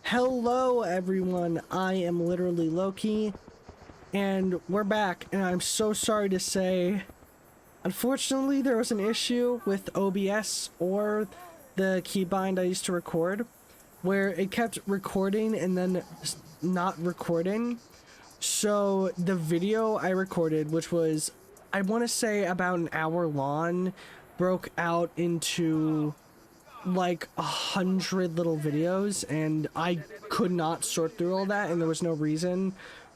Hello everyone, I am literally Loki, and we're back, and I'm so sorry to say, unfortunately there was an issue with OBS, or the keybind I used to record, where it kept recording and then not recording. So the video I recorded, which was, I want to say about an hour long, broke out into like 100 little videos, and I could not sort through all that, and there was no reason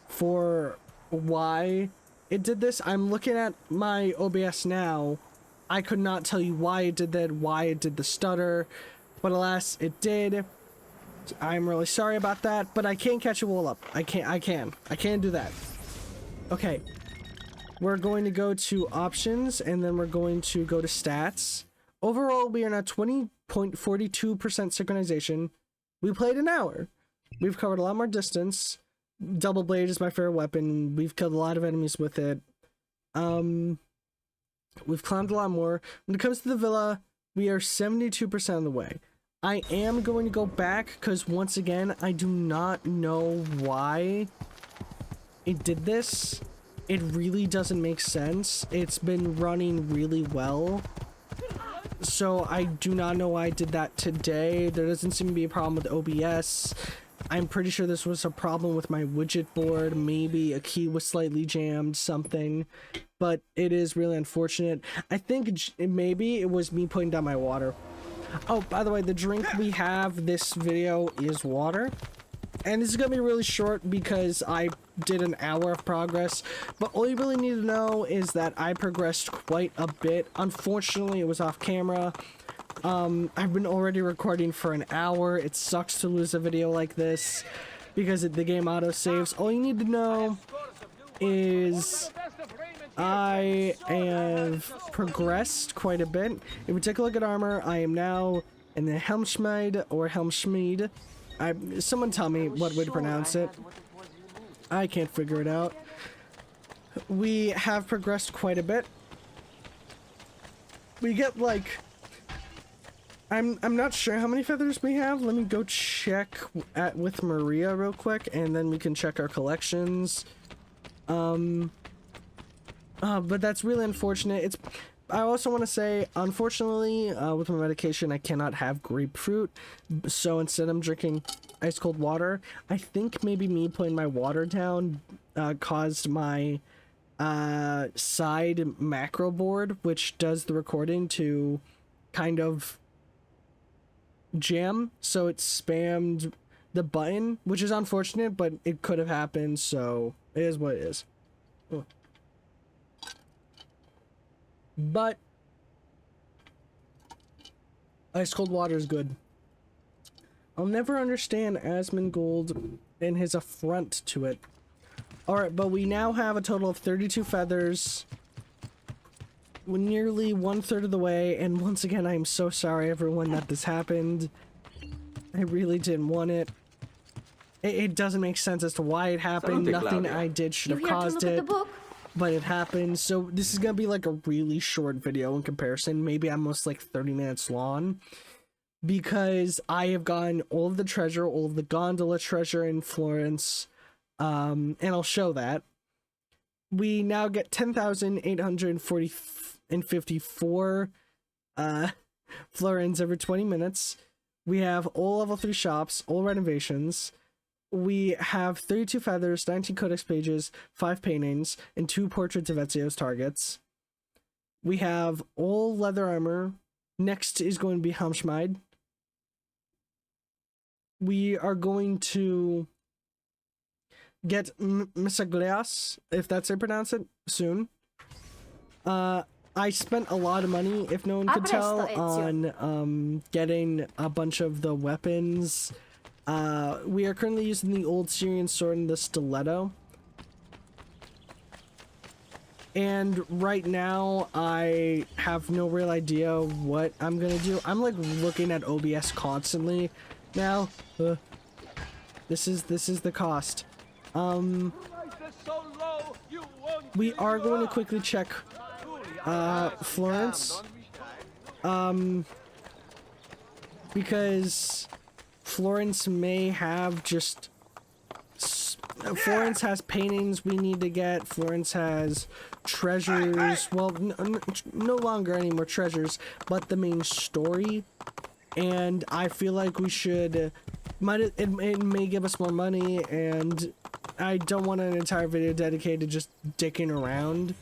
for why it did this. I'm looking at my OBS now. I could not tell you why it did that, why it did the stutter, but alas, it did. I'm really sorry about that, but I can't catch you all up. I can't do that. Okay, we're going to go to options, and then we're going to go to stats. Overall, we are now 20.42% synchronization. We played an hour. We've covered a lot more distance. Double blade is my favorite weapon. We've killed a lot of enemies with it. We've climbed a lot more. When it comes to the villa, we are 72% of the way. I am going to go back because once again, I do not know why it did this. It really doesn't make sense. It's been running really well. So I do not know why I did that today. There doesn't seem to be a problem with OBS. I'm pretty sure this was a problem with my widget board. Maybe a key was slightly jammed, something. But it is really unfortunate. I think maybe it was me putting down my water. Oh, by the way, the drink we have this video is water. And this is gonna be really short because I did an hour of progress, but all you really need to know is that I progressed quite a bit. Unfortunately, it was off camera. I've been already recording for an hour. It sucks to lose a video like this because the game auto saves. All you need to know is I have progressed quite a bit. If we take a look at armor, I am now in the Helmschmied or Helmschmied. Someone tell me what way to pronounce it. I can't figure it out. We have progressed quite a bit. We get like, I'm not sure how many feathers we have. Let me go check with Maria real quick, and then we can check our collections. But that's really unfortunate. I also want to say, unfortunately, with my medication, I cannot have grapefruit, so instead I'm drinking ice cold water. I think maybe me putting my water down caused my side macro board, which does the recording, to kind of jam, so it spammed the button, which is unfortunate, but it could have happened, so it is what it is. Oh. But ice cold water is good. I'll never understand Asmongold and his affront to it. Alright, but we now have a total of 32 feathers. We're nearly 1/3 of the way, and once again, I am so sorry everyone that this happened. I really didn't want it. It doesn't make sense as to why it happened. Nothing I did should have caused it. But it happened, so this is gonna be like a really short video in comparison, maybe almost like 30 minutes long, because I have gotten all of the treasure, all of the gondola treasure in Florence, and I'll show that. We now get 10,854 florins every 20 minutes. We have all level 3 shops, all renovations. We have 32 feathers, 19 codex pages, 5 paintings, and 2 portraits of Ezio's targets. We have all leather armor. Next is going to be Helmschmied. We are going to get Misagleas, if that's how you pronounce it, soon. I spent a lot of money, if no one could tell, on getting a bunch of the weapons. We are currently using the old Syrian sword and the stiletto. And right now, I have no real idea what I'm gonna do. I'm like looking at OBS constantly now. This is the cost. We are going to quickly check Florence. Because Florence may have just... Florence has paintings we need to get. Florence has treasures. Well, no longer any more treasures, but the main story. And I feel like we should... It may give us more money, and I don't want an entire video dedicated to just dicking around.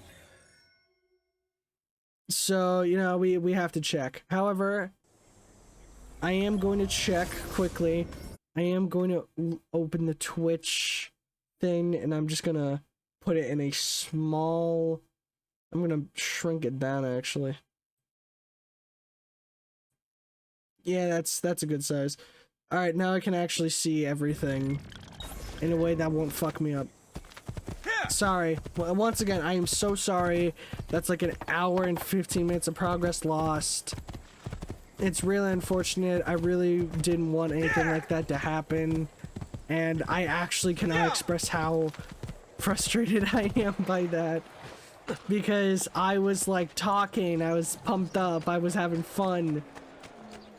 So, you know, we have to check. However, I am going to check quickly. I am going to open the Twitch thing, and I'm just gonna put it in a small... I'm gonna shrink it down, actually. Yeah, that's a good size. Alright, now I can actually see everything in a way that won't fuck me up. Sorry. Well, once again, I am so sorry. That's like an hour and 15 minutes of progress lost. It's really unfortunate. I really didn't want anything like that to happen. And I actually cannot express how frustrated I am by that. Because I was like talking, I was pumped up, I was having fun.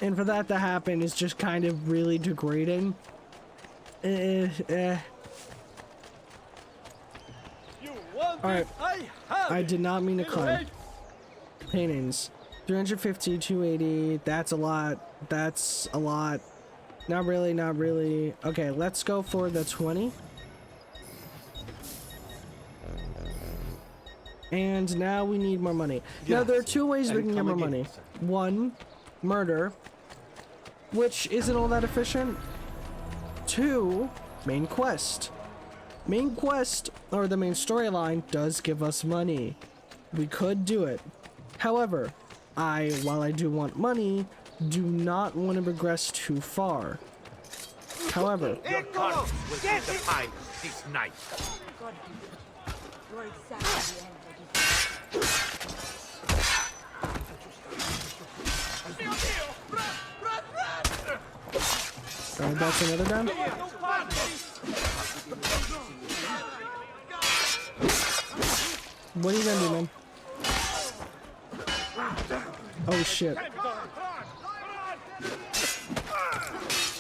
And for that to happen is just kind of really degrading. Alright. I did not mean to climb. Paintings. 350, 280. That's a lot. That's a lot. Not really, not really. Okay, let's go for the 20. And now we need more money. Now, there are two ways we can get more money. One, murder, which isn't all that efficient. Two, main quest. Main quest, or the main storyline, does give us money. We could do it. However, while I do want money, do not want to progress too far. However, your conscience will pay the fine this night. that's another gun. What are you gonna do, man? Oh shit.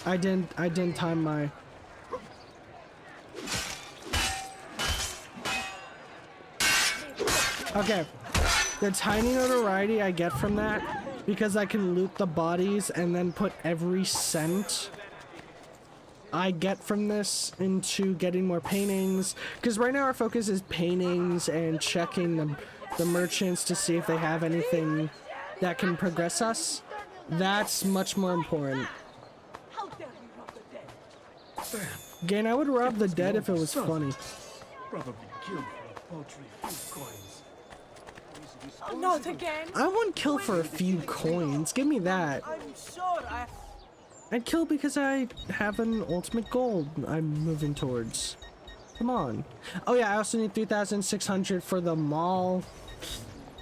I didn't time my... Okay. The tiny notoriety I get from that, because I can loot the bodies and then put every cent I get from this into getting more paintings, because right now our focus is paintings and checking the merchants to see if they have anything that can progress us. That's much more important. Again, I would rob the dead if it was funny. Probably killed for a paltry few coins. Not again. I wouldn't kill for a few coins. Give me that. I'm sure I'd kill because I have an ultimate goal I'm moving towards. Come on. Oh yeah, I also need 3,600 for the mall.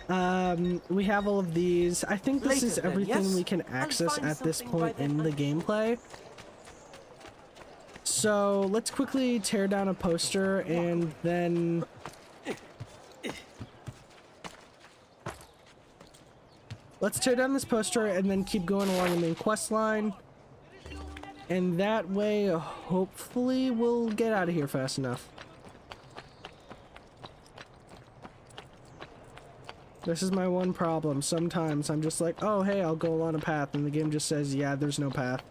We have all of these. I think this is everything we can access at this point in the gameplay. So let's quickly tear down a poster and then... Let's tear down this poster and then keep going along the main quest line. And that way, hopefully, we'll get out of here fast enough. This is my one problem. Sometimes I'm just like, oh hey, I'll go along a path, and the game just says, yeah, there's no path.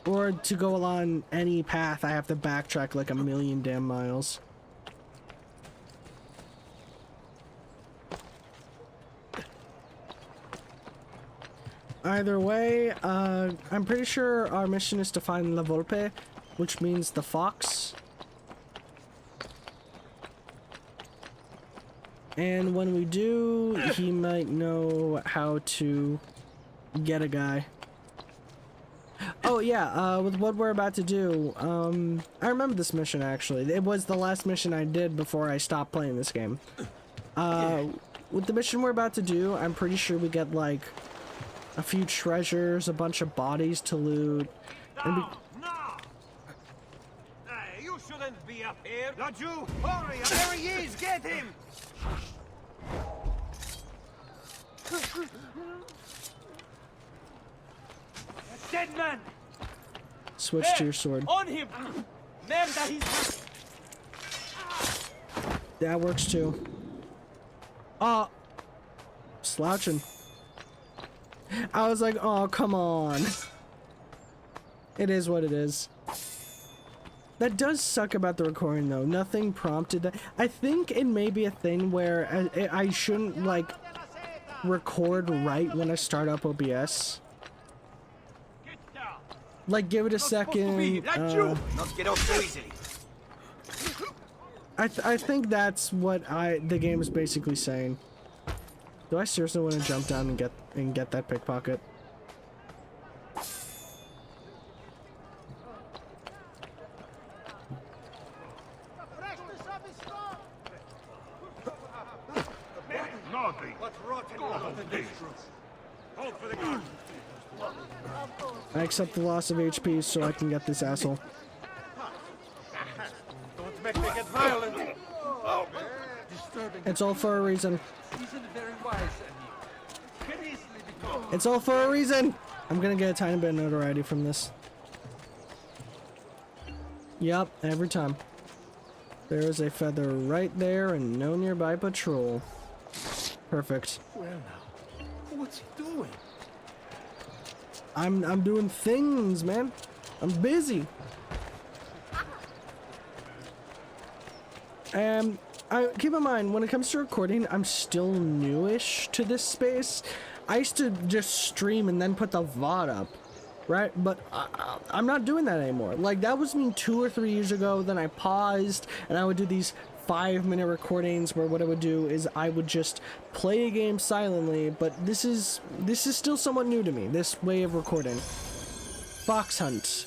Or to go along any path, I have to backtrack like a million damn miles. Either way, I'm pretty sure our mission is to find La Volpe, which means the fox. And when we do, he might know how to get a guy. Oh yeah, with what we're about to do, I remember this mission actually. It was the last mission I did before I stopped playing this game. With the mission we're about to do, I'm pretty sure we get like a few treasures, a bunch of bodies to loot. And No! Hey, you shouldn't be up here. Laju, hurry! There he is! Get him! dead man! Switch to your sword. On him! Merda, he's... That works too. Slouching. I was like, oh, come on. It is what it is. That does suck about the recording though. Nothing prompted that. I think it may be a thing where I shouldn't like record right when I start up OBS. Like give it a second. Not get off so easily. I think that's what the game is basically saying. Do I seriously want to jump down and get that pickpocket? I accept the loss of HP so I can get this asshole. Don't make me get violent. It's all for a reason. Isn't very wise of you. Can easily become. It's all for a reason! I'm gonna get a tiny bit of notoriety from this. Yup, every time. There is a feather right there and no nearby patrol. Perfect. Well now, what's he doing? I'm doing things, man. I'm busy. Keep in mind, when it comes to recording, I'm still newish to this space. I used to just stream and then put the VOD up, right? But I'm not doing that anymore. Like, that was me 2 or 3 years ago. Then I paused, and I would do these 5-minute recordings where what I would do is I would just play a game silently. But this is still somewhat new to me, this way of recording. Fox hunt.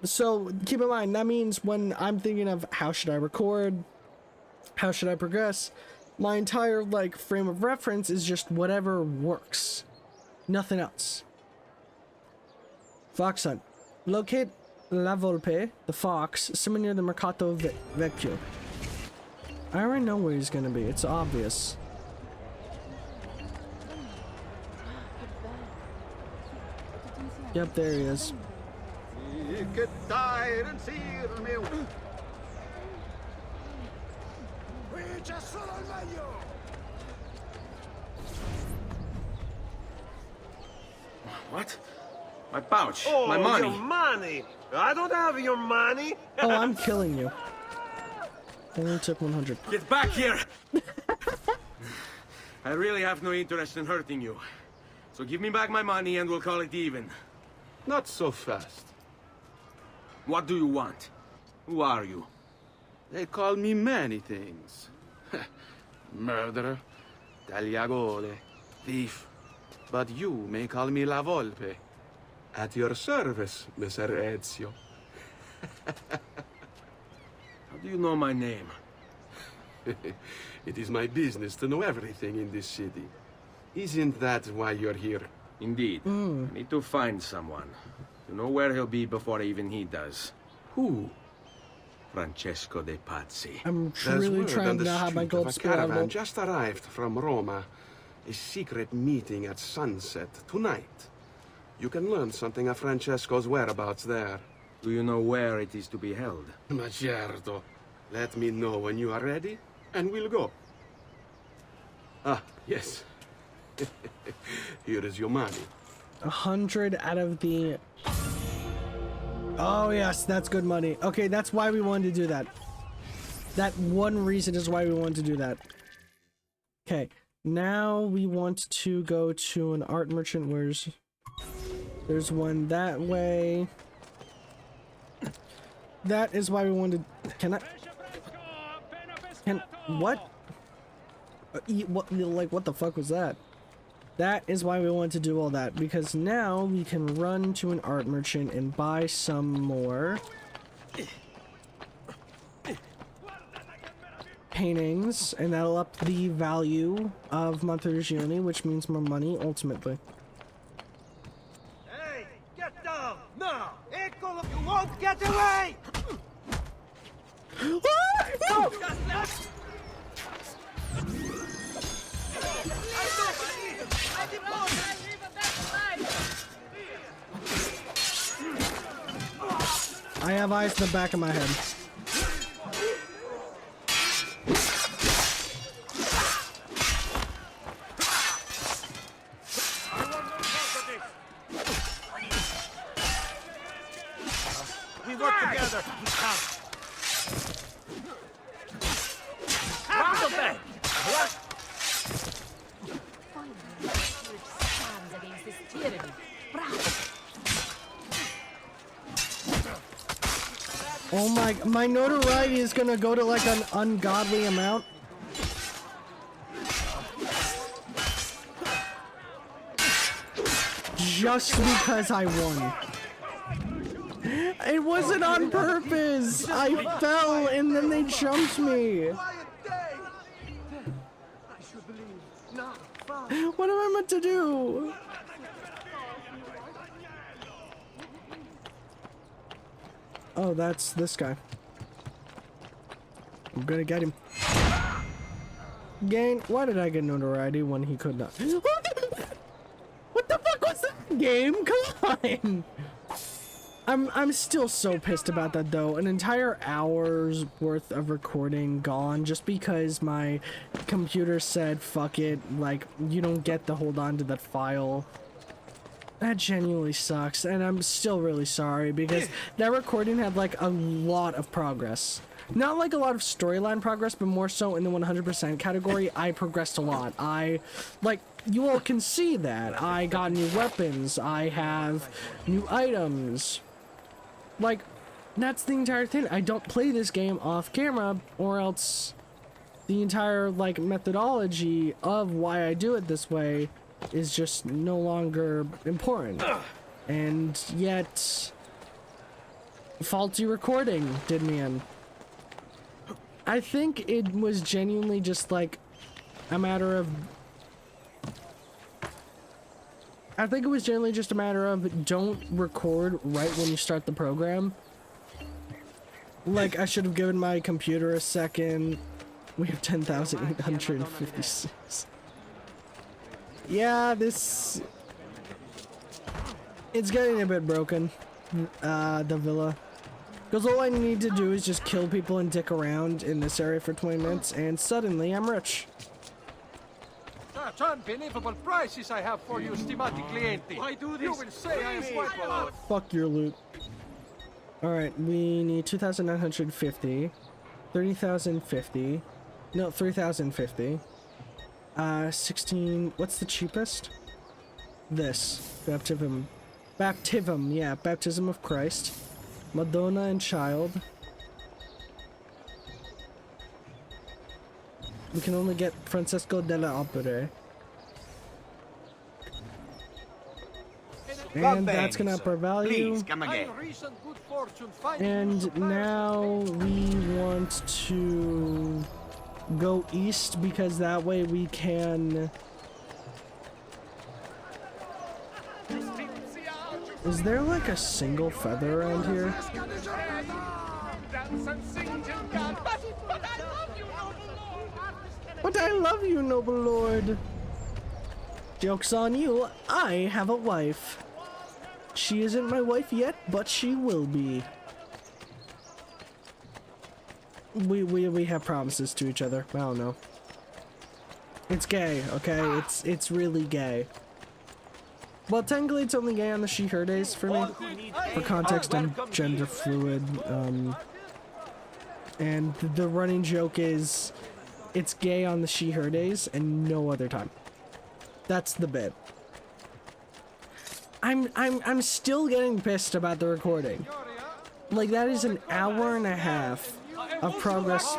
So keep in mind, that means when I'm thinking of how should I record, how should I progress, my entire like frame of reference is just whatever works, nothing else. Fox hunt. Locate La Volpe, the fox, somewhere near the Mercato Vecchio. I already know where he's gonna be, it's obvious. Yep, there he is. What? My pouch. Oh, my money. Your money. I don't have your money. Oh, I'm killing you. I only took 100. Get back here. I really have no interest in hurting you. So give me back my money and we'll call it even. Not so fast. What do you want? Who are you? They call me many things. Murderer, tagliagole, thief. But you may call me La Volpe. At your service, Messer Ezio. How do you know my name? It is my business to know everything in this city. Isn't that why you're here? Indeed. I need to find someone. To know where he'll be before even he does. Who? Francesco de Pazzi. I'm There's really word trying on to the not have my street gold of a spill caravan out. just arrived from Roma. A secret meeting at sunset tonight. You can learn something of Francesco's whereabouts there. Do you know where it is to be held? Ma certo. Let me know when you are ready, and we'll go. Ah, yes. Here is your money. 100 out of the... Oh yes, that's good money. Okay, that's why we wanted to do that. That one reason is why we wanted to do that. Okay, now we want to go to an art merchant. There's one that way. That is why we wanted... What? What the fuck was that? That is why we want to do all that, because now we can run to an art merchant and buy some more paintings, and that'll up the value of Montergioni, which means more money ultimately. Hey, get down! Now! Eccolo! You won't get away! I have eyes in the back of my head. We work together. Rock the bank. What? Stands against this tyranny. Bravo. Oh my notoriety is gonna go to like an ungodly amount. Just because I won. It wasn't on purpose. I fell and then they jumped me. What am I meant to do? Oh, that's this guy. I'm gonna get him. Gain. Why did I get notoriety when he could not? What the fuck was that game? Come on. I'm still so pissed about that though. An entire hour's worth of recording gone just because my computer said fuck it, like you don't get to hold on to that file. That genuinely sucks, and I'm still really sorry because that recording had like a lot of progress. Not like a lot of storyline progress, but more so in the 100% category. I progressed a lot. You all can see that. I got new weapons. I have new items. Like, that's the entire thing. I don't play this game off camera, or else the entire, like, methodology of why I do it this way is just no longer important. And yet, faulty recording did me in. I think it was genuinely just, like, a matter of... I think it was generally just a matter of don't record right when you start the program. Like, I should have given my computer a second. We have 10,856. Yeah, this... It's getting a bit broken, the villa. Because all I need to do is just kill people and dick around in this area for 20 minutes, and suddenly I'm rich. Such unbelievable prices I have for you, stimati clienti. Why do this? You will say I am quite. Fuck your loot. Alright, we need 2,950. 30,050. No, 3,050. 16... What's the cheapest? This. Baptism. Baptism, yeah. Baptism of Christ. Madonna and Child. We can only get Francesco della Opera. And that's gonna up our value. Please, come again. And now we want to go east because that way we can... Is there like a single feather around here? But I love you, noble lord. Joke's on you, I have a wife. She isn't my wife yet, but she will be. We have promises to each other. I don't know. It's gay, okay? It's really gay. Well, technically it's only gay on the she/her days for me. For context, I'm gender fluid. And the running joke is it's gay on the she/her days and no other time. That's the bit. I'm still getting pissed about the recording. Like, that is an hour and a half of progress.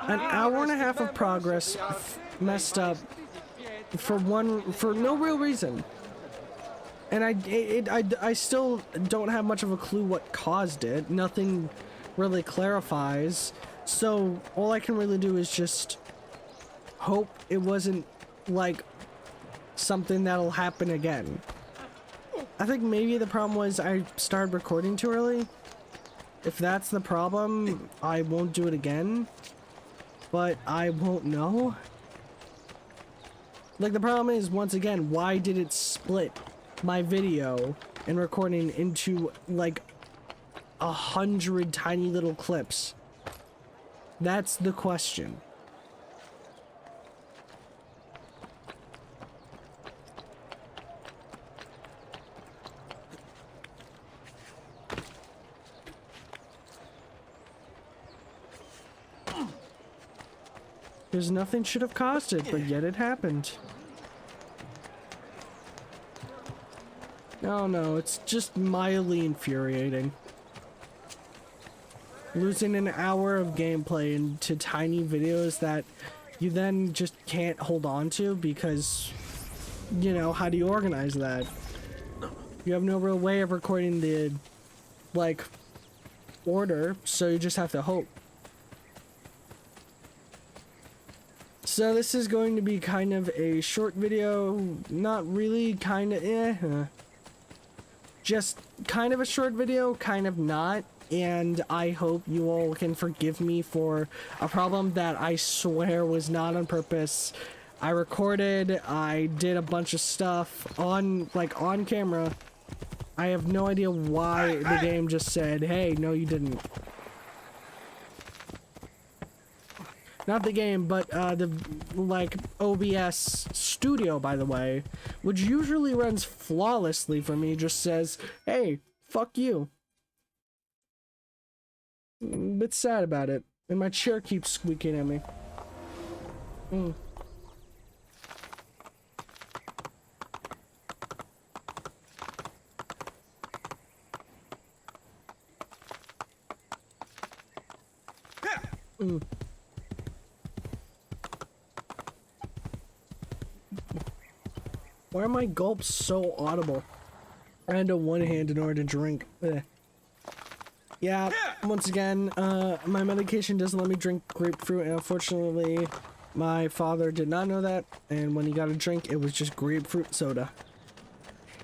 An hour and a half of progress messed up for no real reason. And I still don't have much of a clue what caused it. Nothing really clarifies. So all I can really do is just hope it wasn't like something that'll happen again. I think maybe the problem was I started recording too early. If that's the problem, I won't do it again. But I won't know. Like, the problem is, once again, why did it split? my video and recording into like 100 tiny little clips? That's the question. Because nothing should have caused it, but yet it happened. Oh no, it's just mildly infuriating. Losing an hour of gameplay into tiny videos that you then just can't hold on to because, you know, how do you organize that? You have no real way of recording the, like, order, so you just have to hope. So this is going to be kind of a short video, not really, kind of, just kind of a short video, kind of not, and I hope you all can forgive me for a problem that I swear was not on purpose. I recorded, I did a bunch of stuff on camera. I have no idea why the game just said, hey, no you didn't. Not the game, but the, like, OBS studio, by the way, which usually runs flawlessly for me, just says, hey, fuck you. I'm a bit sad about it, and my chair keeps squeaking at me. Why are my gulps so audible? I had to one hand in order to drink. Ugh. Yeah, once again, my medication doesn't let me drink grapefruit, and unfortunately, my father did not know that, and when he got a drink, it was just grapefruit soda.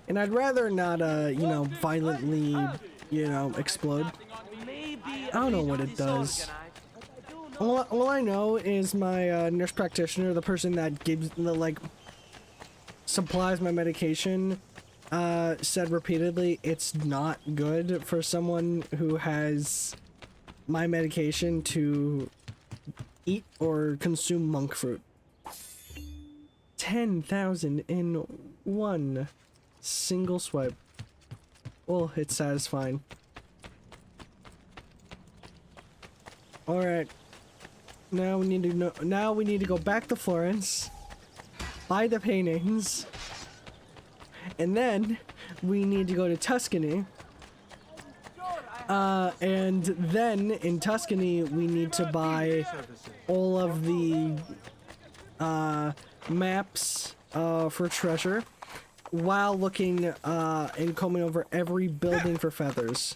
And I'd rather not, you know, violently, you know, explode. I don't know what it does. All I know is my nurse practitioner, the person that gives the, like, supplies my medication, said repeatedly it's not good for someone who has my medication to eat or consume monk fruit. 10,000 in one single swipe. Well, it's satisfying. Alright. Now we need to know, now we need to go back to Florence, buy the paintings, and then we need to go to Tuscany. And then in Tuscany we need to buy all of the maps for treasure while looking and combing over every building for feathers.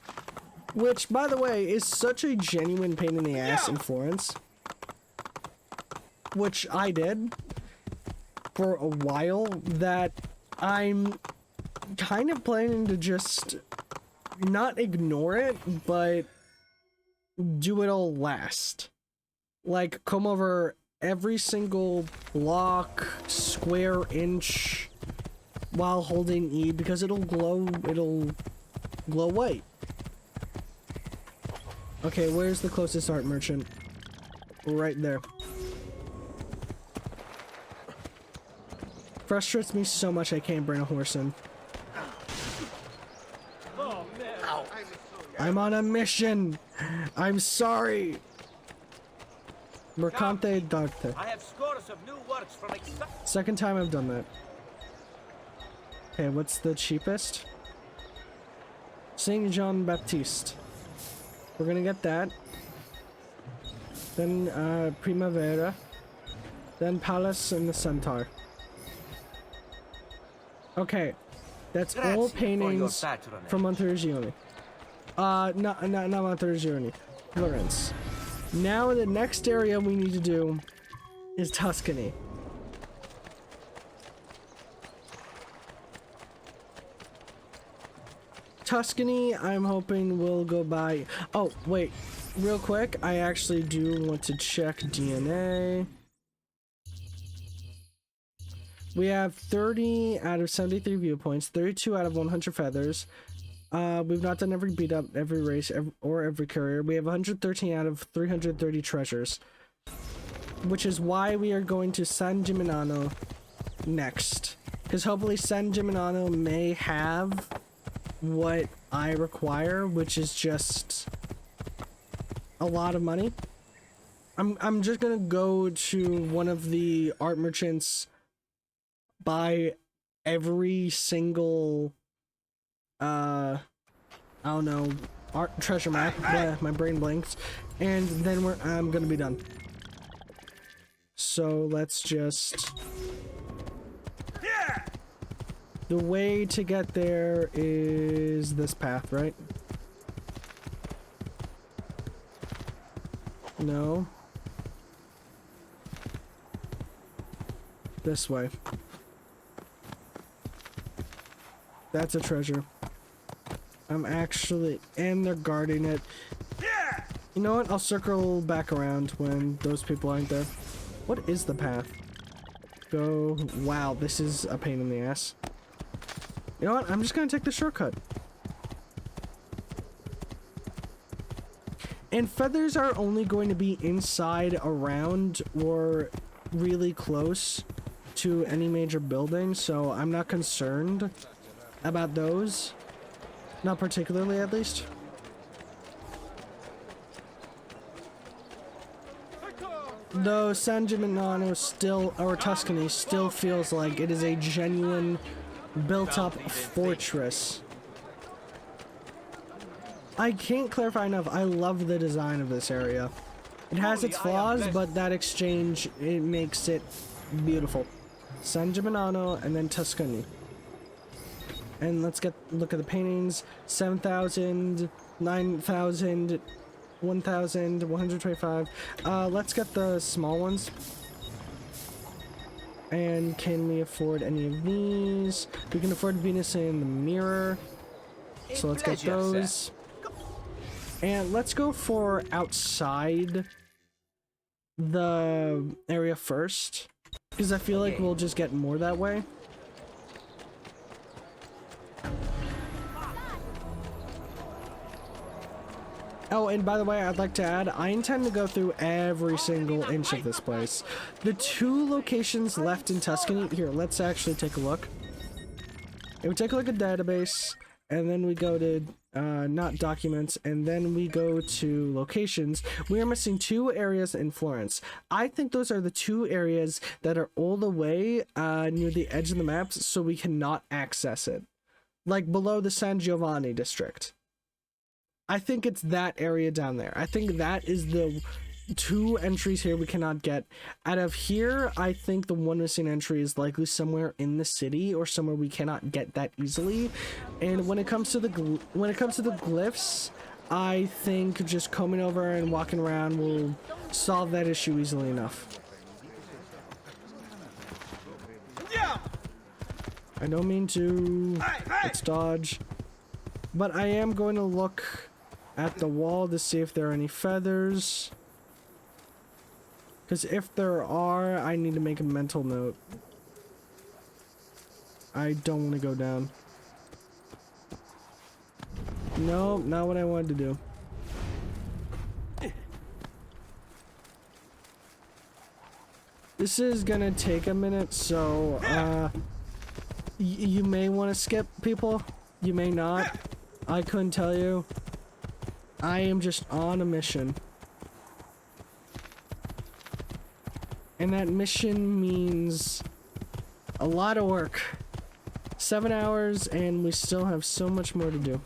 Which, by the way, is such a genuine pain in the ass in Florence. Which I did for a while, that I'm kind of planning to just not ignore it, but do it all last. Like, come over every single block, square inch while holding E, because it'll glow white. Okay, where's the closest art merchant? Right there. Frustrates me so much I can't bring a horse in. I'm on a mission! I'm sorry! Mercante d'arte. I have scores of new works from Second time I've done that. Okay, what's the cheapest? Saint Jean Baptiste. We're gonna get that. Then Primavera. Then Palace and the Centaur. Okay, that's all paintings from Monteriggioni. Not Monteriggioni. Florence. Now the next area we need to do is Tuscany. Tuscany, I'm hoping we'll go by... Oh, wait. Real quick, I actually do want to check DNA. We have 30 out of 73 viewpoints, 32 out of 100 feathers. We've not done every beat up, every race, or every courier. We have 113 out of 330 treasures. Which is why we are going to San Gimignano next. Because hopefully San Gimignano may have what I require, which is just a lot of money. I'm just gonna go to one of the art merchants, buy every single I don't know, art treasure map. Yeah, my brain blinks, and then I'm gonna be done. So let's just. The way to get there is this path, right? No. This way. That's a treasure. I'm actually... And they're guarding it. You know what? I'll circle back around when those people aren't there. What is the path? Go... Wow, this is a pain in the ass. You know what? I'm just gonna take the shortcut. And feathers are only going to be inside, around, or really close to any major building, so I'm not concerned about those. Not particularly, at least. Though San Gimignano still, or Tuscany, still feels like it is a genuine built-up fortress. I can't clarify enough, I love the design of this area. It has its flaws, but that exchange, it makes it beautiful. San Gimignano and then Tuscany. And let's look at the paintings. 7,000, 9,000, 1,000, 125. Let's get the small ones. And can we afford any of these? We can afford Venus in the Mirror. So let's get those. And let's go for outside the area first, because I feel like we'll just get more that way. Oh, and by the way, I'd like to add, I intend to go through every single inch of this place. The 2 locations left in Tuscany, here, let's actually take a look. If we take a look at database, and then we go to, not documents, and then we go to locations, we are missing 2 areas in Florence. I think those are the 2 areas that are all the way, near the edge of the maps, so we cannot access it. Like, below the San Giovanni district. I think it's that area down there. I think that is the 2 entries here we cannot get. Out of here, I think the one missing entry is likely somewhere in the city or somewhere we cannot get that easily. And when it comes to the glyphs, I think just combing over and walking around will solve that issue easily enough. I don't mean to. Let's dodge. But I am going to look at the wall to see if there are any feathers. Because if there are, I need to make a mental note. I don't want to go down. No, not what I wanted to do. This is gonna take a minute, so, you may want to skip, people. You may not. I couldn't tell you. I am just on a mission. And that mission means a lot of work. 7 hours, and we still have so much more to do.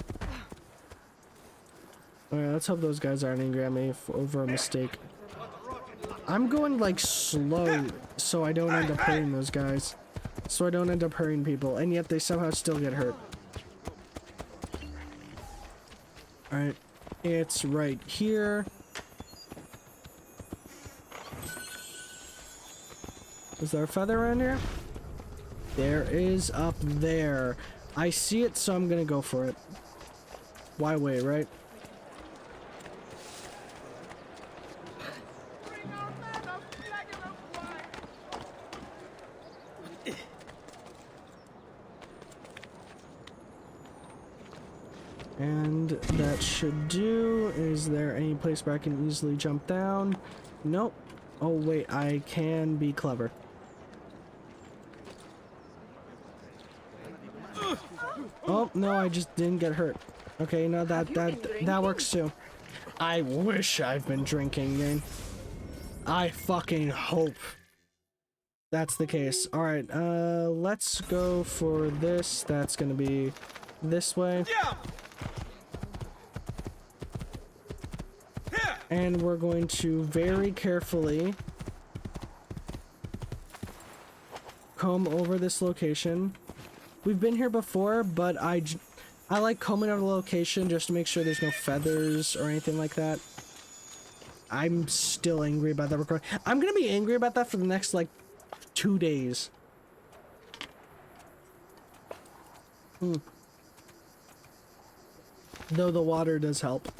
Alright, let's hope those guys aren't angry at me over a mistake. I'm going, like, slow, so I don't end up hurting those guys. So I don't end up hurting people, and yet they somehow still get hurt. Alright, it's right here. Is there a feather around here? There is up there. I see it, so I'm gonna go for it. Why wait, right? And that should do. Is there any place where I can easily jump down? Nope. Oh wait, I can be clever. Oh no, I just didn't get hurt. Okay, no, that works too. I wish I've been drinking, man. I fucking hope that's the case. All right, let's go for this. That's gonna be this way. And we're going to very carefully comb over this location. We've been here before, but I like combing over the location just to make sure there's no feathers or anything like that. I'm still angry about that recording. I'm gonna be angry about that for the next, like, 2 days. Though the water does help.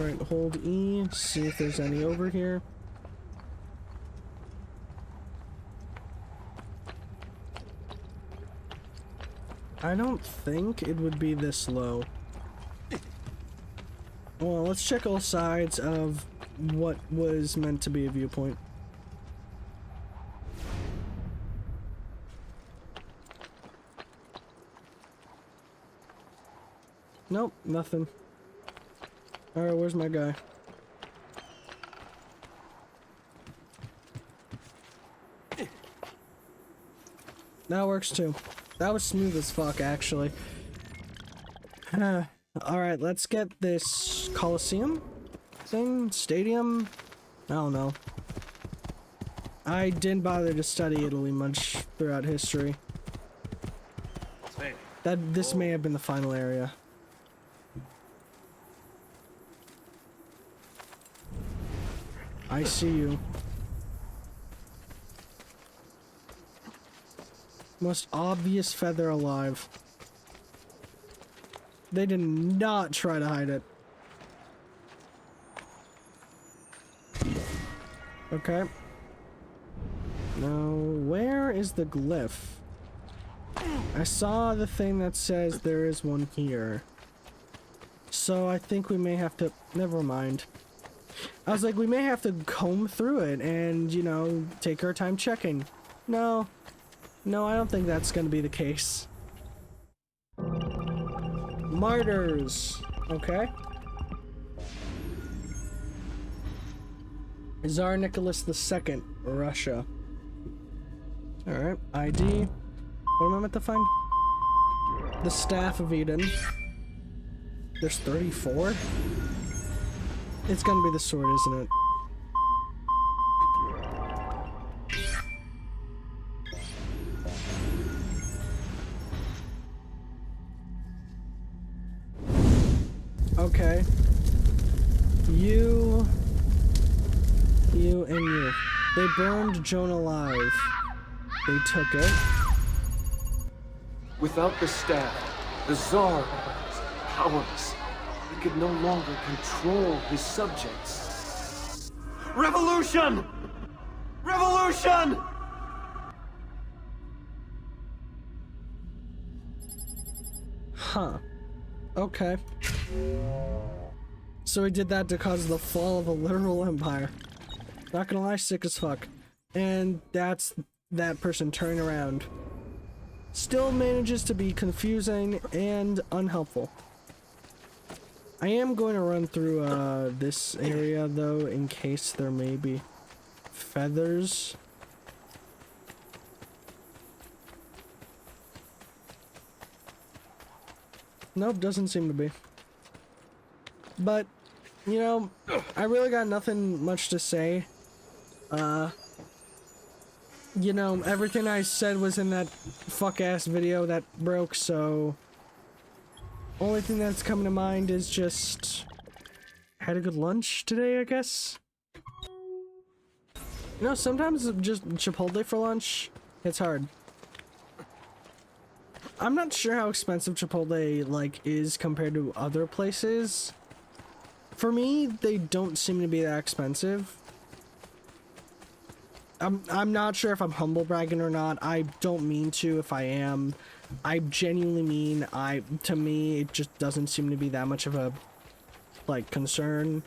Alright, hold E, see if there's any over here. I don't think it would be this low. Well, let's check all sides of what was meant to be a viewpoint. Nope, nothing. Alright, where's my guy? That works too. That was smooth as fuck, actually. Alright, let's get this Coliseum thing? Stadium? I don't know. I didn't bother to study Italy much throughout history. This may have been the final area. I see you. Most obvious feather alive. They did not try to hide it. Okay. Now, where is the glyph? I saw the thing that says there is one here. So I think we may have to... Never mind. I was like, we may have to comb through it and, you know, take our time checking. No. No, I don't think that's gonna be the case. Martyrs. Okay. Tsar Nicholas II, Russia. Alright, ID. What am I meant to find? The Staff of Eden. There's 34? It's gonna be the sword, isn't it? Okay. You, and you. They burned Joan alive. They took it. Without the staff, the Tsar was powerless. He could no longer control his subjects. Revolution! Revolution! Huh. Okay. So he did that to cause the fall of a literal empire. Not gonna lie, sick as fuck. And that's that person turning around. Still manages to be confusing and unhelpful. I am going to run through this area though, in case there may be feathers. Nope, doesn't seem to be. But, you know, I really got nothing much to say. You know, everything I said was in that fuck-ass video that broke, so... Only thing that's coming to mind is just... Had a good lunch today, I guess? You know, sometimes just Chipotle for lunch, it's hard. I'm not sure how expensive Chipotle, like, is compared to other places. For me, they don't seem to be that expensive. I'm not sure if I'm humble bragging or not. I don't mean to. If I am, I genuinely mean to me it just doesn't seem to be that much of a like concern.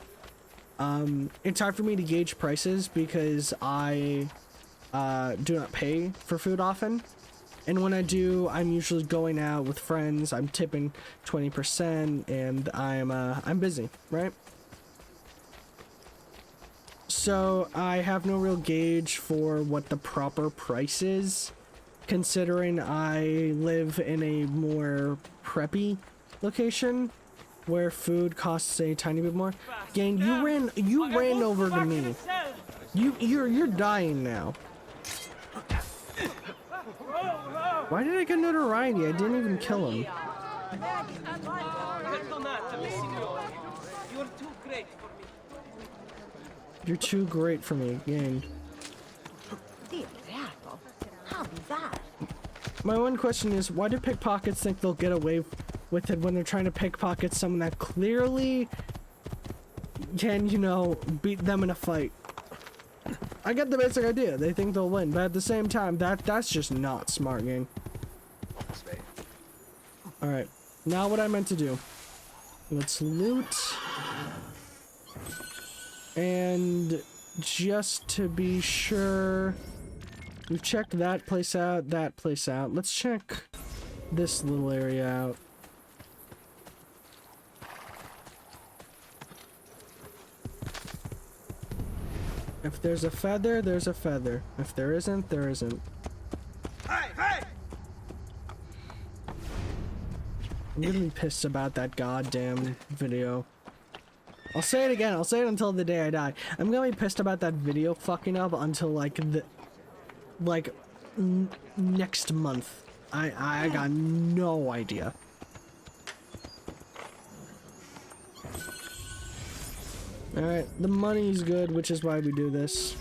It's hard for me to gauge prices because I do not pay for food often, and when I do, I'm usually going out with friends. I'm tipping 20%, and I'm busy, right? So I have no real gauge for what the proper price is, considering I live in a more preppy location where food costs a tiny bit more. Gang, you ran over to me. You're dying now. Why did I get notoriety? I didn't even kill him. You're too great for me, gang. How bizarre. My one question is, why do pickpockets think they'll get away with it when they're trying to pickpocket someone that clearly can, you know, beat them in a fight? I get the basic idea. They think they'll win, but at the same time, that's just not smart, gang. Alright, now what I meant to do. Let's loot. And just to be sure, we've checked that place out, that place out. Let's check this little area out. If there's a feather, there's a feather. If there isn't, there isn't. Hey, hey! I'm gonna be pissed about that goddamn video. I'll say it again. I'll say it until the day I die. I'm gonna be pissed about that video fucking up until next month. I got no idea. Alright, the money's good, which is why we do this.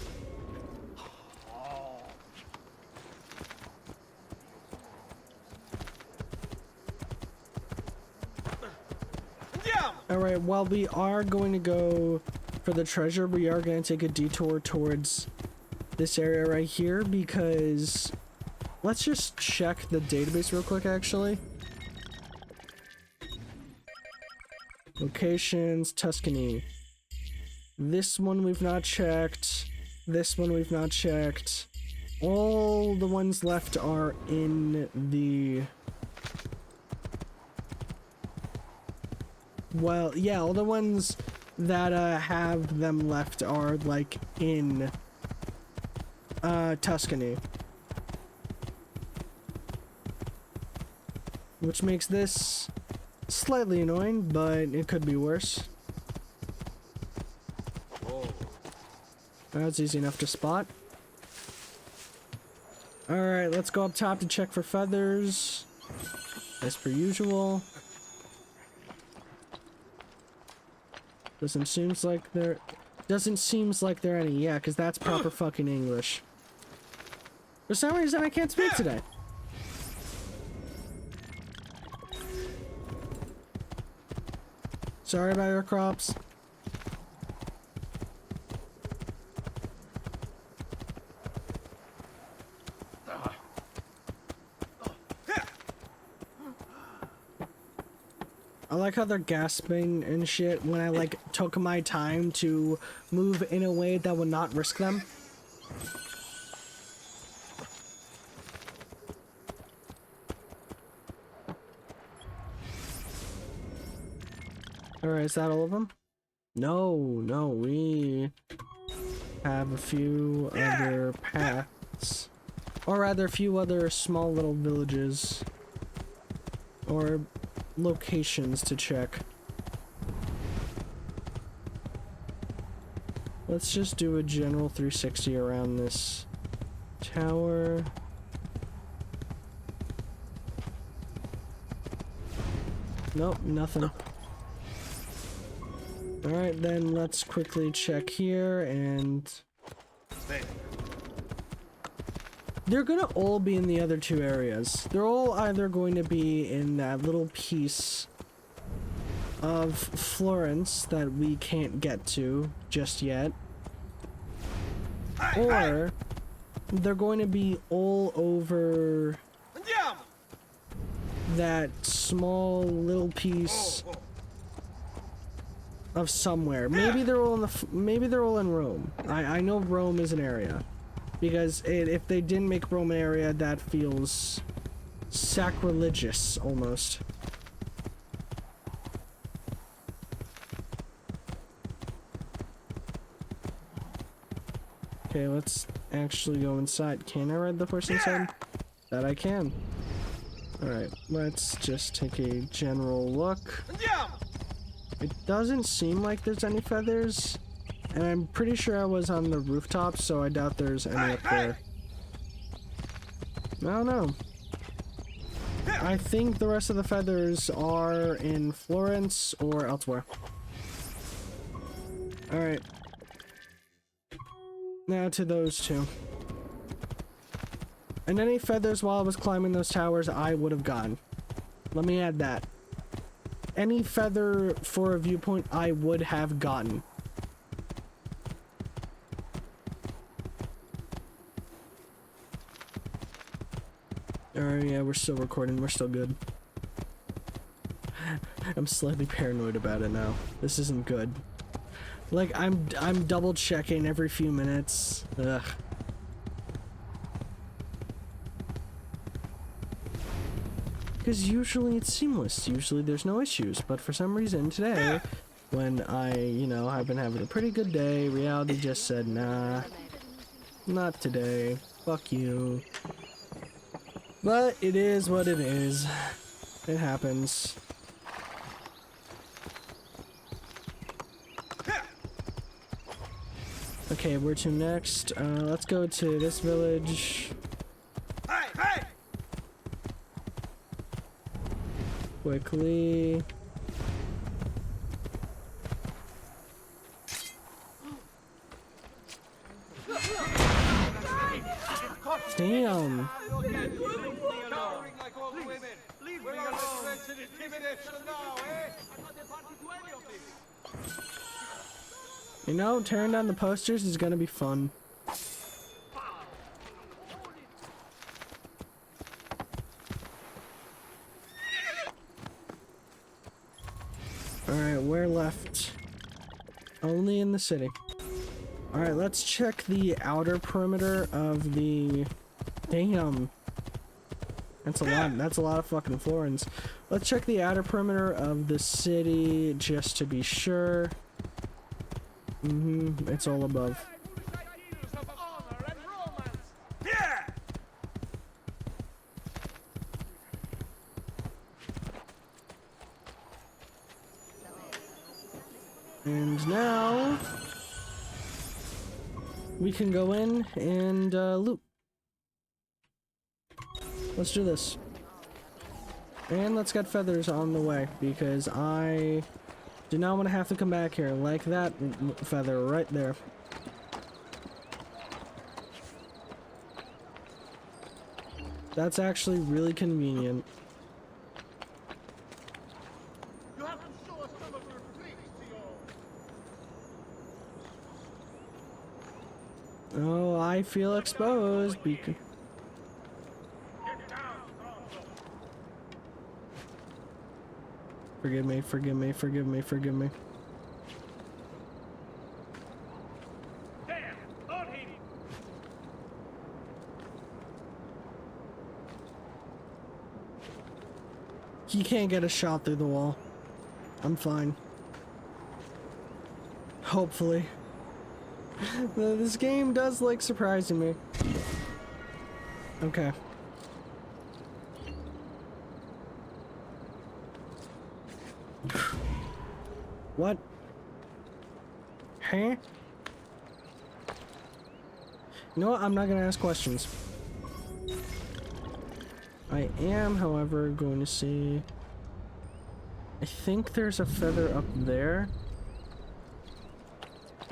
Alright, while we are going to go for the treasure, we are going to take a detour towards this area right here, because let's just check the database real quick, actually. Locations, Tuscany. This one we've not checked. This one we've not checked. All the ones left are in the... Well, yeah, all the ones that have them left are, like, in Tuscany. Which makes this slightly annoying, but it could be worse. That's easy enough to spot. Alright, let's go up top to check for feathers. As per usual. Doesn't seem like there are any. Yeah, because that's proper fucking English. For some reason I can't speak today. Sorry about your crops. I like how they're gasping and shit when I like took my time to move in a way that would not risk them. Alright, is that all of them? No, we have a few other paths. Or rather, a few other small little villages. Or locations to check. Let's just do a general 360 around this tower. Nope, nothing. Alright, then let's quickly check here, and they're gonna all be in the other two areas. They're all either going to be in that little piece of Florence that we can't get to just yet, or they're going to be all over Andiamo! that small little piece of somewhere. Maybe they're all in maybe they're all in Rome. I know Rome is an area, because if they didn't make Rome an area, that feels sacrilegious almost. Okay, let's actually go inside. Can I ride the horse inside? That I can. Alright, let's just take a general look. Andiamo! It doesn't seem like there's any feathers, and I'm pretty sure I was on the rooftop, so I doubt there's any up there. I don't know. I think the rest of the feathers are in Florence or elsewhere. Alright. Now to those two. And any feathers while I was climbing those towers, I would have gotten. Let me add that. Any feather for a viewpoint, I would have gotten. Alright, yeah, we're still recording. We're still good. I'm slightly paranoid about it now. This isn't good. Like, I'm double checking every few minutes. Ugh. Because usually it's seamless. Usually there's no issues. But for some reason today, when I've been having a pretty good day, reality just said, nah, not today. Fuck you. But it is what it is. It happens. Okay, where to next? Let's go to this village. Hey, hey! Quickly. Damn. You know, tearing down the posters is gonna be fun. Alright, where left? Only in the city. Alright, let's check the outer perimeter of the... Damn. That's a lot of fucking florins. Let's check the outer perimeter of the city just to be sure. It's all above. Yeah! And now we can go in and loot. Let's do this. And let's get feathers on the way, because I do not want to have to come back here like that feather right there. That's actually really convenient. You have to show us some of your tricks, Tio. Oh, I feel exposed. Beacon. Forgive me, forgive me, forgive me, forgive me. Damn! On him! He can't get a shot through the wall. I'm fine. Hopefully. This game does like surprising me. Okay. What? Huh? You know what? I'm not gonna ask questions. I am, however, going to see... I think there's a feather up there.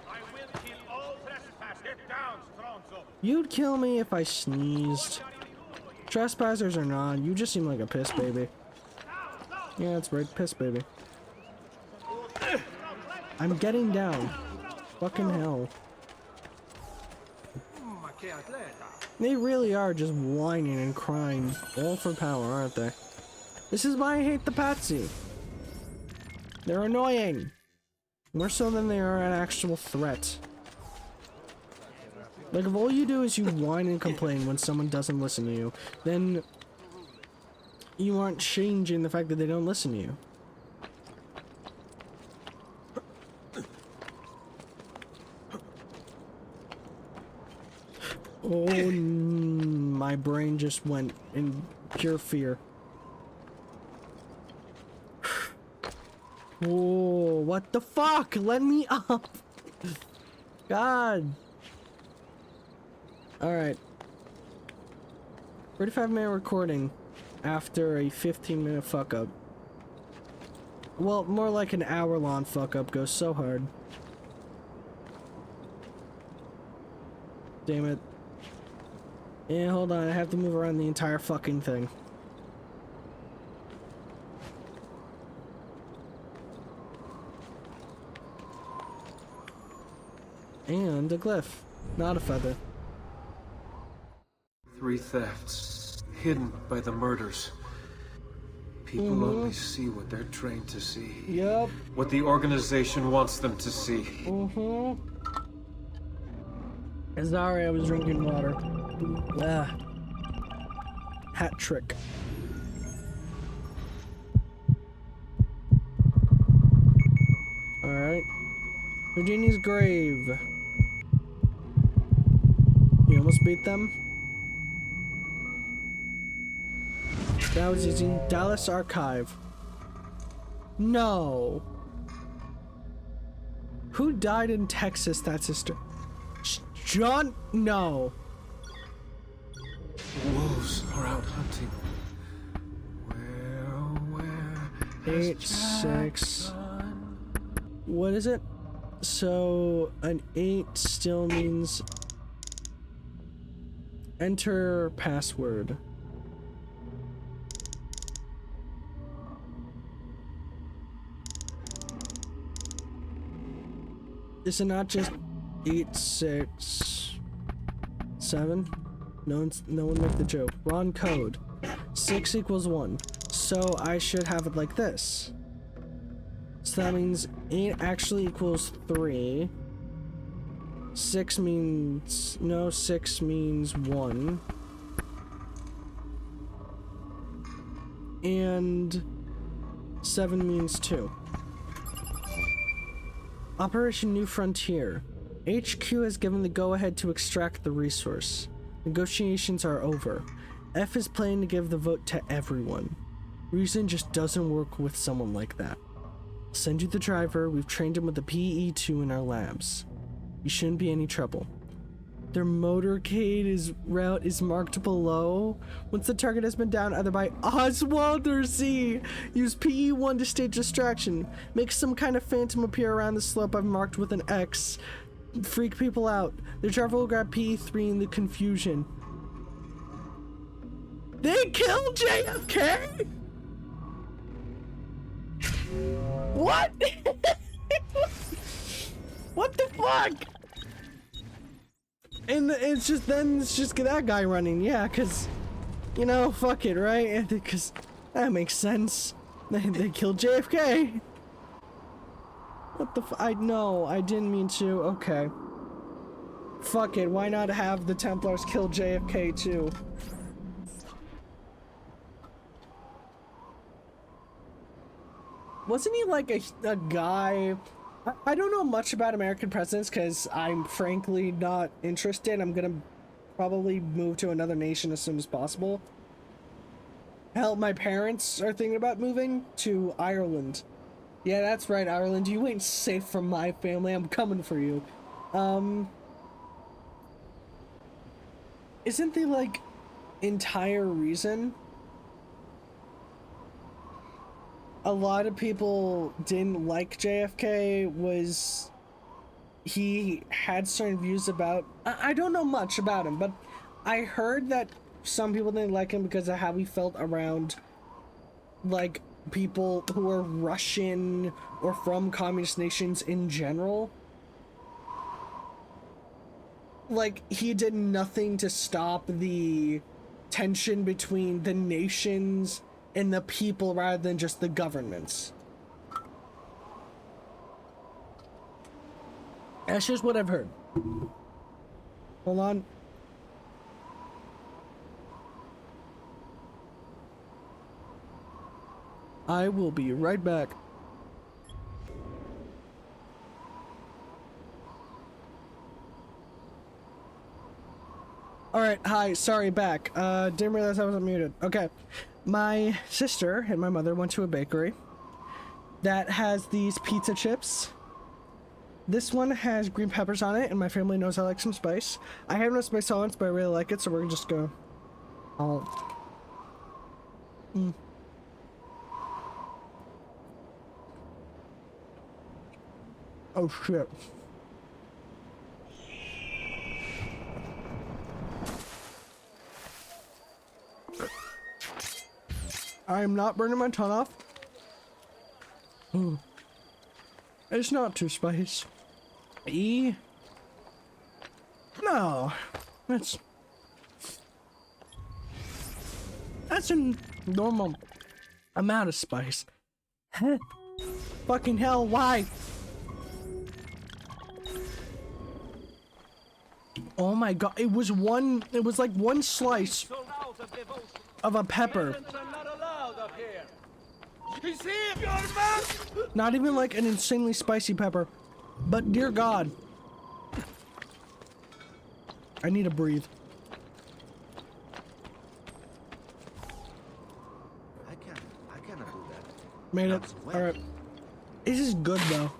I will kill all trespassers. Get down, Stronzo. You'd kill me if I sneezed. Trespassers or not, you just seem like a piss baby. Yeah, that's right, piss baby. I'm getting down. Fucking hell. Ma che atleta! They really are just whining and crying, all for power, aren't they? This is why I hate the Patsy. They're annoying. More so than they are an actual threat. Like, if all you do is you whine and complain when someone doesn't listen to you, then you aren't changing the fact that they don't listen to you. Oh, my brain just went in pure fear. Whoa, what the fuck? Let me up! God. Alright. 45-minute recording after a 15-minute fuck up. Well, more like an hour-long fuck up goes so hard. Damn it. Yeah, hold on, I have to move around the entire fucking thing. And a glyph, not a feather. 3 thefts, hidden by the murders. People only see what they're trained to see. Yep. What the organization wants them to see. Sorry, I was drinking water. Ah. Hat trick. Alright. Virginia's grave. You almost beat them? That was using Dallas Archive. No. Who died in Texas? That's sister. John? No. Wolves are out hunting. Where 8, 6. What is it? So an 8 still means enter password. Is it not just 8, 6, 7? No one make the joke. Wrong code. 6 equals 1. So I should have it like this. So that means 8 actually equals 3. 6 means... No, 6 means 1. And 7 means 2. Operation New Frontier. HQ has given the go-ahead to extract the resource. Negotiations are over. F is planning to give the vote to everyone. Reason just doesn't work with someone like that. Send you the driver. We've trained him with the PE2 in our labs. You shouldn't be any trouble. Their motorcade route is marked below. Once the target has been down either by Oswald or Z, use PE1 to stage distraction. Make some kind of phantom appear around the slope I've marked with an X. Freak people out. The driver will grab PE3 in the confusion. They killed JFK? What? What the fuck? And it's just that guy running, yeah, cause, you know, fuck it, right? Because that makes sense. They killed JFK. What the no, I didn't mean to. Okay. Fuck it, why not have the Templars kill JFK too? Wasn't he like a guy? I don't know much about American presidents because I'm frankly not interested. I'm gonna probably move to another nation as soon as possible. Hell, my parents are thinking about moving to Ireland. Yeah, that's right, Ireland. You ain't safe from my family. I'm coming for you. Isn't the, like, entire reason a lot of people didn't like JFK was he had certain views about... I don't know much about him, but I heard that some people didn't like him because of how he felt around, like, people who are Russian or from communist nations in general. like he did nothing to stop the tension between the nations and the people rather than just the governments. That's just what I've heard. Hold on. I will be right back. Alright, hi, sorry, back. Didn't realize I wasn't muted. Okay. My sister and my mother went to a bakery that has these pizza chips. This one has green peppers on it, and my family knows I like some spice. I have no spice tolerance, but I really like it, so we're just gonna... Oh, shit. I am not burning my tongue off. It's not too spicy. No. That's a normal amount of spice. Fucking hell, why? Oh my god, it was like one slice of a pepper. Not even like an insanely spicy pepper. But dear God. I need to breathe. I cannot do that. Made it. Alright. This is good though.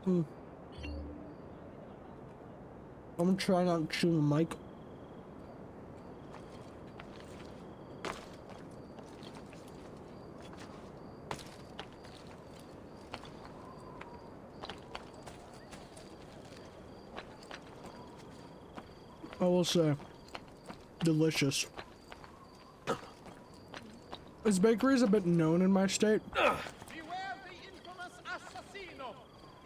I'm gonna try not to chew the mic. I will say, delicious. This bakery is a bit known in my state. Beware the infamous assassino.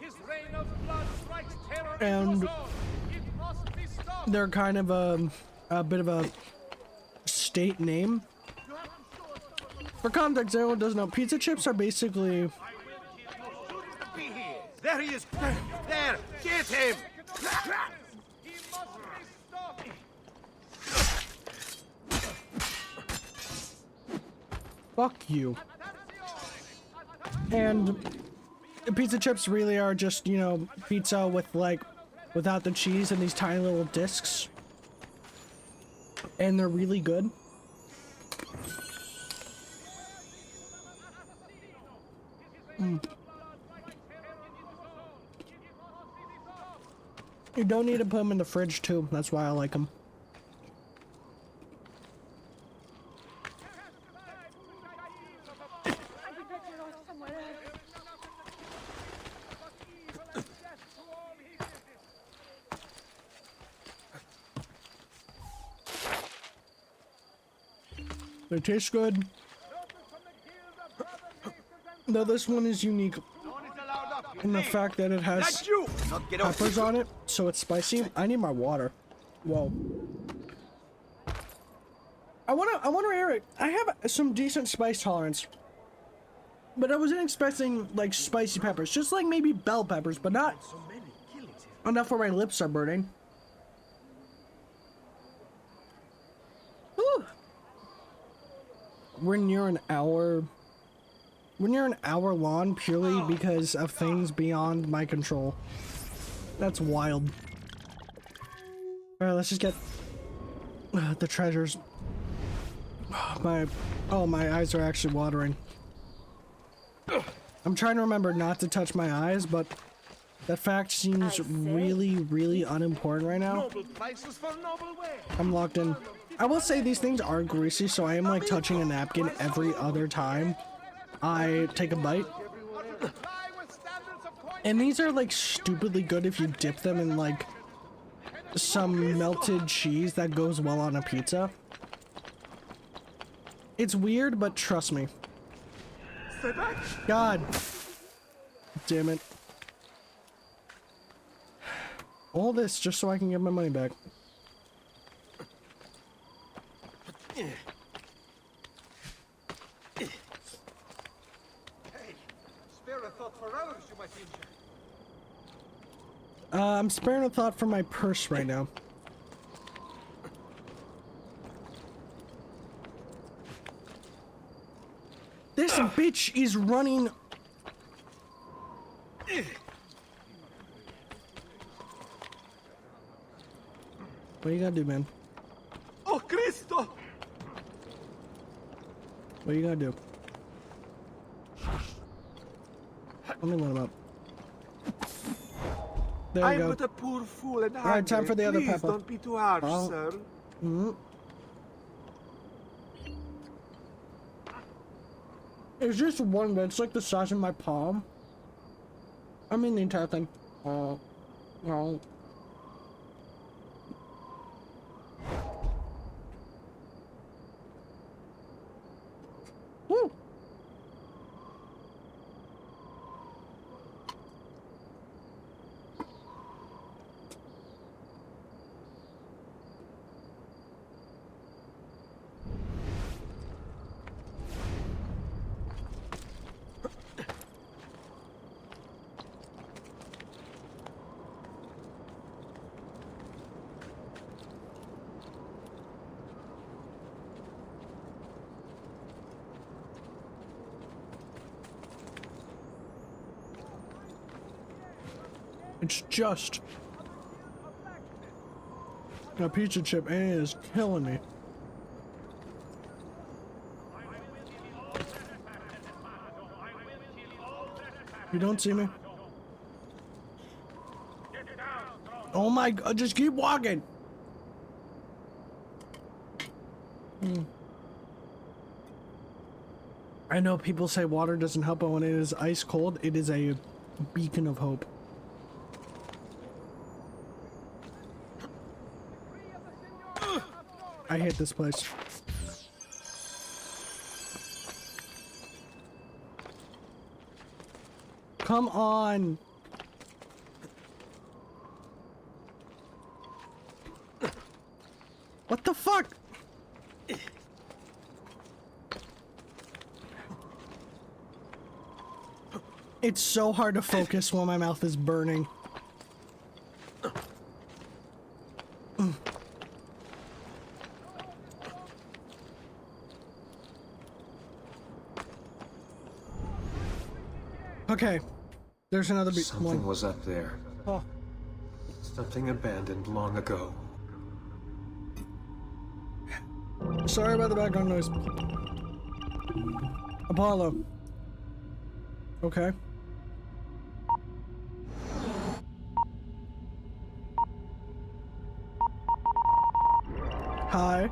His reign of blood strikes terror And into us all. It must be stopped. they're kind of a bit of a state name. For context, anyone doesn't know, pizza chips are basically... Be here. There he is. There. Get him. He must be stopped. Fuck you. And the pizza chips really are just, you know, pizza with like, without the cheese and these tiny little discs. And they're really good. You don't need to put them in the fridge too, that's why I like them. They taste good. Though this one is unique in the fact that it has peppers on it, so it's spicy. I need my water. Whoa. I wanna hear it. I have some decent spice tolerance. But I wasn't expecting like spicy peppers. Just like maybe bell peppers, but not enough where my lips are burning. Whew. We're near an hour long purely because of things beyond my control. That's wild. Alright, let's just get the treasures. My eyes are actually watering. I'm trying to remember not to touch my eyes, but that fact seems really, really unimportant right now. I'm locked in. I will say these things are greasy, so I am like touching a napkin every other time I take a bite. And these are like stupidly good if you dip them in like some melted cheese that goes well on a pizza. It's weird, but trust me. God damn it. All this just so I can get my money back. Hey, spare a thought for others you might injure. I'm sparing a thought for my purse right now. This bitch is running. What you gotta do, man? Oh, Cristo! What you gotta do? Let me let him up. There we go. but a poor fool and All right, time for the other Please pepper. don't be too harsh, Oh. sir. Is this one that's like the size of my palm? I mean the entire thing. Oh. Woo! It's just a pizza chip and it is killing me. You don't see me? Oh my god, just keep walking. I know people say water doesn't help, but when it is ice cold, it is a beacon of hope. I hate this place. Come on. What the fuck? It's so hard to focus while my mouth is burning. Okay, there's another Something one. was up there. Oh, Something abandoned long ago. sorry about the background noise. Apollo. Okay. Hi.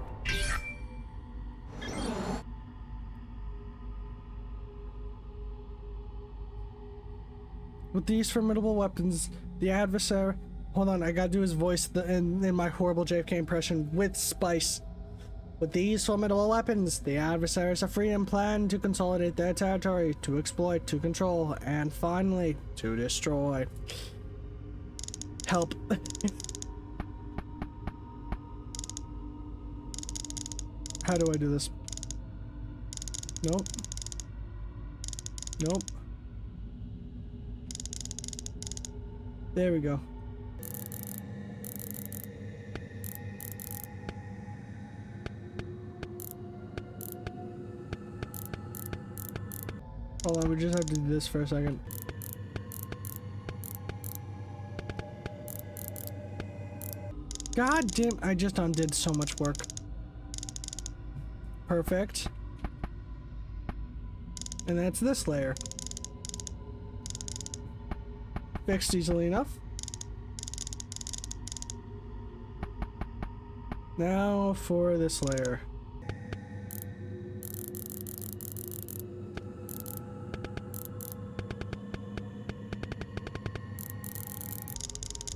With these formidable weapons, the adversary... Hold on, I gotta do his voice in my horrible JFK impression with spice. With these formidable weapons, the adversaries are free and plan to consolidate their territory, to exploit, to control, and finally, to destroy. Help. How do I do this? Nope. Nope. There we go. Hold on, we just have to do this for a second. God damn, I just undid so much work. Perfect. And that's this layer. Fixed easily enough. Now for this layer.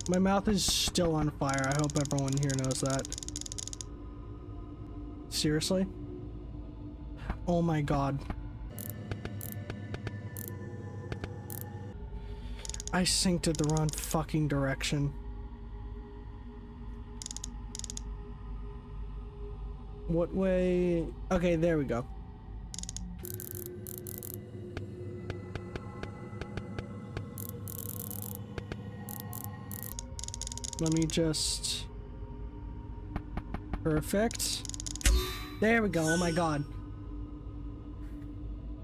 My mouth is still on fire. I hope everyone here knows that. Seriously? Oh my god. I synced it the wrong fucking direction. What way? Okay, there we go. Let me just... Perfect. There we go. Oh my god.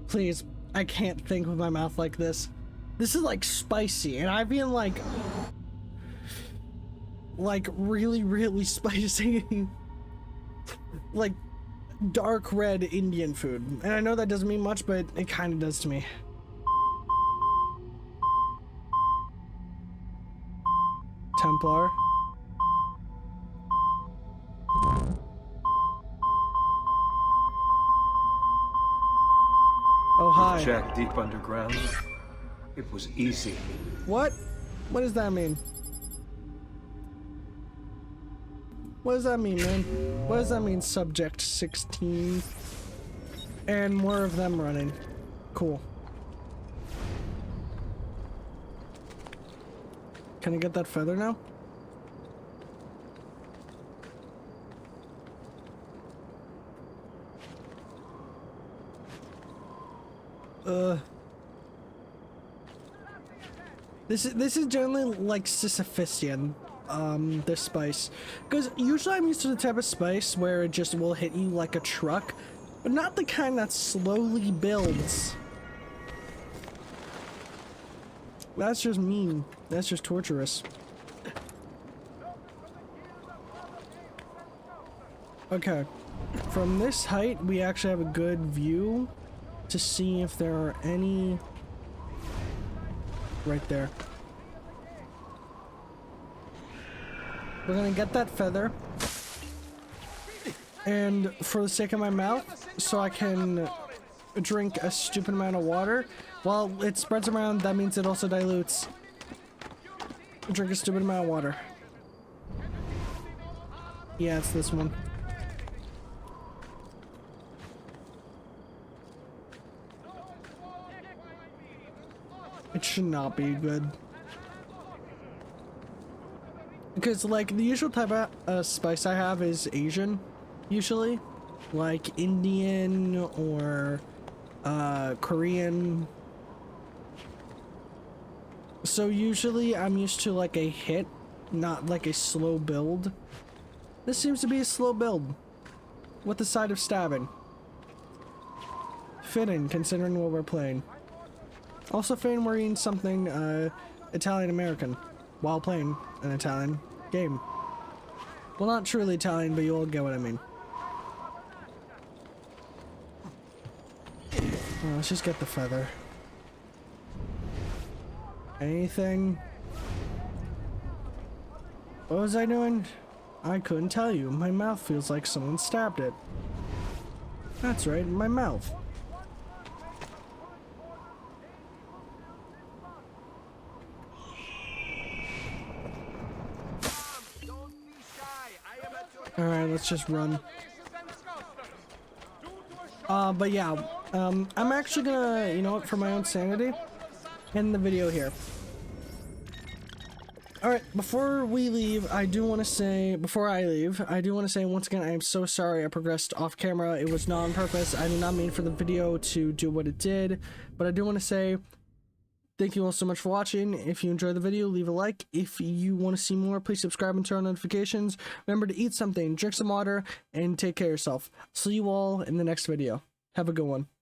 Please, I can't think with my mouth like this. This is like spicy, and I've been like really, really spicy. Like dark red Indian food. And I know that doesn't mean much, but it kind of does to me. Templar. Oh, hi. Jack deep underground. It was easy. What? What does that mean? What does that mean, man? What does that mean, subject 16? And more of them running. Cool. Can I get that feather now? This is generally like Sisyphusian, this spice. Because usually I'm used to the type of spice where it just will hit you like a truck, but not the kind that slowly builds. That's just mean. That's just torturous. Okay. From this height, we actually have a good view to see if there are any... Right there. We're gonna get that feather. And for the sake of my mouth, so I can drink a stupid amount of water. While it spreads around, that means it also dilutes. Drink a stupid amount of water. Yeah, it's this one. It should not be good. Because, like, the usual type of spice I have is Asian, usually. Like, Indian or Korean. So usually I'm used to, like, a hit, not like a slow build. This seems to be a slow build. With the side of stabbing. Fitting, considering what we're playing. Also fitting we're eating something Italian-American while playing an Italian game. Well, not truly Italian, but you all get what I mean. Well, let's just get the feather. Anything? What was I doing? I couldn't tell you. My mouth feels like someone stabbed it. That's right, my mouth. Alright, let's just run. But yeah, I'm actually gonna, you know what, for my own sanity, end the video here. Alright, before we leave, I do want to say, once again, I am so sorry I progressed off camera. It was not on purpose. I did not mean for the video to do what it did, but I do want to say thank you all so much for watching. If you enjoyed the video, leave a like. If you want to see more, please subscribe and turn on notifications. Remember to eat something, drink some water, and take care of yourself. See you all in the next video. Have a good one.